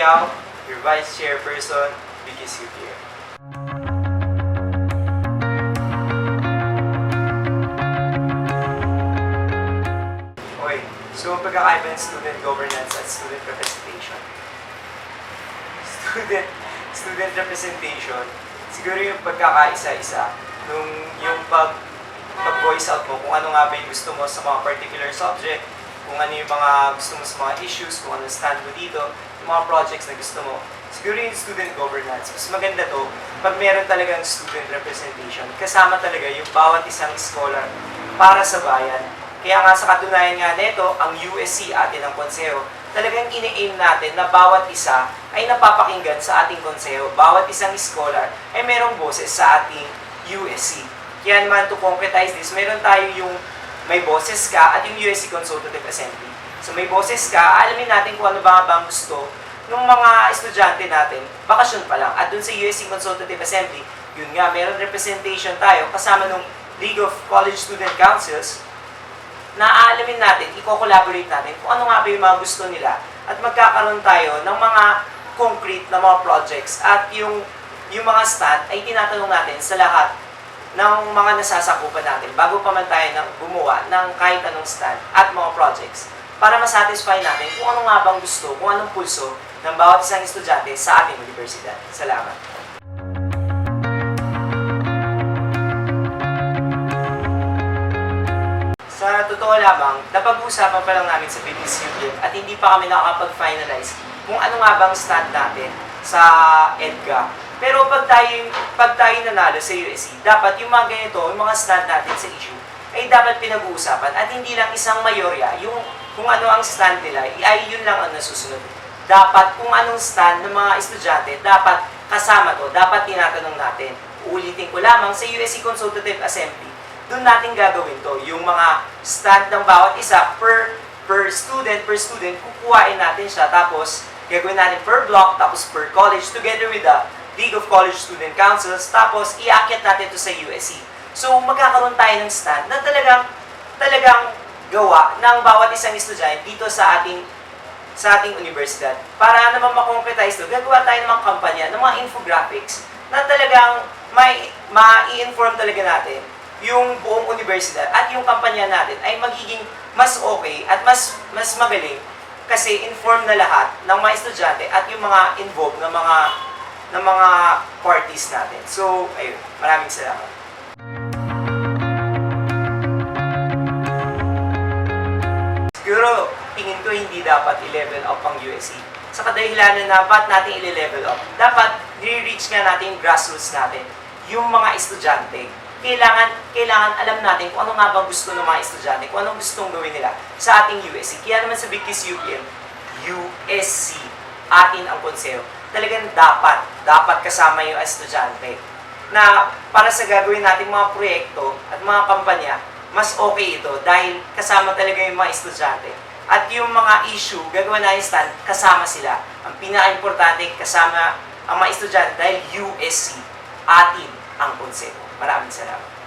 Liao, your Vice Chairperson, BKCPM. Okay, so ang pagkakaiba ng student governance at student representation. Student representation, siguro yung pagkakaisa-isa nung yung pag-voice out mo kung ano nga ba yung gusto mo sa mga particular subject, kung ano yung mga gusto mo sa mga issues, kung ano stand mo dito, yung mga projects na gusto mo. Siguro yung student governance, mas maganda to pag meron talagang student representation. Kasama talaga yung bawat isang scholar para sa bayan. Kaya nga sa katunayan nga nito, ang USC, atin ang konseho, talagang ine-aim natin na bawat isa ay napapakinggan sa ating konseho. Bawat isang scholar ay merong boses sa ating USC. Kaya naman to concretize this, meron tayo yung may boses ka at yung USC Consultative Assembly. So may boses ka, alamin natin kung ano ba ang gusto ng mga estudyante natin, bakasyon pa lang. At dun sa USC Consultative Assembly, yun nga, meron representation tayo kasama ng League of College Student Councils na aalamin natin, i-collaborate natin kung ano nga ba yung mga gusto nila at magkakaroon tayo ng mga concrete na mga projects at yung mga stand ay tinatanong natin sa lahat ng mga nasasakupan natin bago pa man tayo gumawa ng kahit anong stand at mga projects para masatisfy natin kung ano nga bang gusto, kung anong pulso ng bawat isang estudyante sa ating universidad. Salamat. Sa totoo lamang, napag-uusapan pa lang namin sa BPCUM at hindi pa kami nakakapag-finalize kung ano nga bang stand natin sa EDGA. Pero pag tayo nanalo sa USC, dapat yung mga ganito, yung mga stand natin sa issue, ay dapat pinag-uusapan at hindi lang isang mayorya, yung kung ano ang stand nila, ay yun lang ang nasusunod. Dapat kung anong stand ng mga estudyante, dapat kasama to, dapat tinatanong natin. Uulitin ko lamang sa USC Consultative Assembly, doon natin gagawin to, yung mga stand ng bawat isa per student, kukuhain natin siya, tapos gagawin natin per block, tapos per college, together with the League of College Student Councils, tapos iakyat natin to sa USC. So magkakaroon tayo ng stand na talagang gawa ng bawat isang estudyante dito sa ating universidad. Para naman makonkretize to, gagawa tayo ng mga kampanya, ng mga infographics na talagang ma-i-inform talaga natin yung buong universidad at yung kampanya natin ay magiging mas okay at mas magaling kasi inform na lahat ng mga estudyante at yung mga involved na mga parties natin. So, ayun, maraming salamat. Siguro, tingin ko hindi dapat i-level up ang USC. Sa kadahilanan na ba't natin i-level up? Dapat i-reach nga natin yung grassroots natin, yung mga estudyante. Kailangan alam natin kung ano nga bang gusto ng mga estudyante, kung anong gustong gawin nila sa ating USC. Kaya naman sa BKS UPM, USC, atin ang konseho. Talagang dapat kasama yung estudyante na para sa gagawin natin mga proyekto at mga kampanya, mas okay ito dahil kasama talaga yung mga estudyante. At yung mga issue, gagawin natin stand, kasama sila. Ang pinaka-importante, kasama ang mga estudyante dahil USC, atin ang konseho. Maraming salamat.